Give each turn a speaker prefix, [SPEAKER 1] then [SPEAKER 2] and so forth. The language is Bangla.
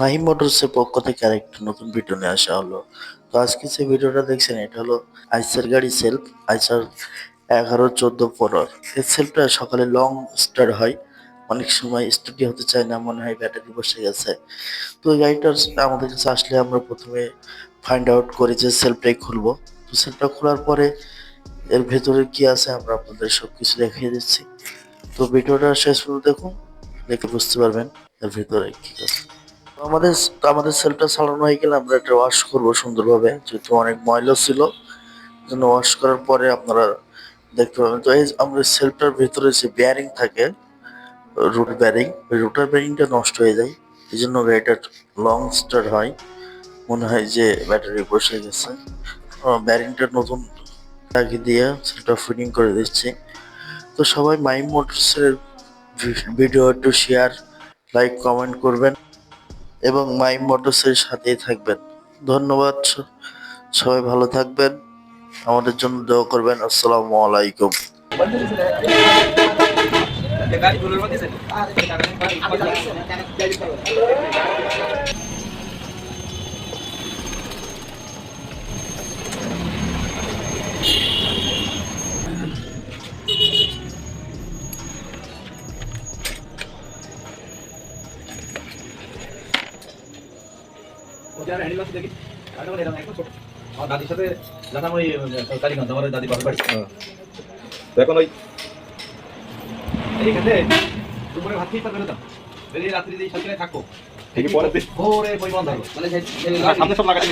[SPEAKER 1] মাহিম মোটরসের পক্ষ থেকে আরেকটা নতুন ভিডিও নিয়ে আসা হলো। তো আজকে যে ভিডিওটা দেখছেন এটা হলো আইসার গাড়ি সেলফ, আইসার 11, 14, 15। এই সেলফটা সকালে লং স্টার্ট হয়, অনেক সময় স্টার্টই হতে চায় না, মনে হয় ব্যাটারি বসে গেছে। তো এই গাড়িটার আমাদের কাছে আসলে আমরা প্রথমে ফাইন্ড আউট করি যে সেলফটাই খুলবো। তো সেলফটা খোলার পরে এর ভেতরে কি আছে আমরা আপনাদের সবকিছু দেখিয়ে দিচ্ছি। তো ভিডিওটা শেষ পর্যন্ত দেখুন, দেখে বুঝতে পারবেন এর ভেতরে কি আছে। আমাদের আমাদের সেলটা চালানো হয়ে গেলে আমরা এটা ওয়াশ করবো সুন্দরভাবে, যেহেতু অনেক ময়লা ছিল। জন্য ওয়াশ করার পরে আপনারা দেখতে পাবেন। তো এই আমাদের সেলটার ভিতরে যে বেয়ারিং থাকে, রুট বেয়ারিং, ওই রুটার বেয়ারিংটা নষ্ট হয়ে যায়। এই জন্য গাড়িটার লং স্টার্ট হয়, মনে হয় যে ব্যাটারি বসে গেছে। বেয়ারিংটা নতুন লাগিয়ে দিয়ে সেটা ফিটিং করে দিচ্ছি। তো সবাই মাইম মোটরসের ভিডিও একটু শেয়ার, লাইক, কমেন্ট করবেন এবং মাই মোটরসের সাথেই থাকবেন। ধন্যবাদ। সবাই ভালো থাকবেন, আমাদের জন্য দোয়া করবেন। আসসালামু আলাইকুম।
[SPEAKER 2] আমার দাদির সাথে যখন ওই কালীগঞ্জ আমার দাদি বাবার বাড়ি তো এখন ওই এইখানে দুপুরে ভাত খেয়ে বেরোতাম, বেরিয়ে রাত্রি দিয়ে সকালে থাকবো, ঠিকই পরে ভোরে বই বন্ধ হলো মানে সামনে সব লাগাতে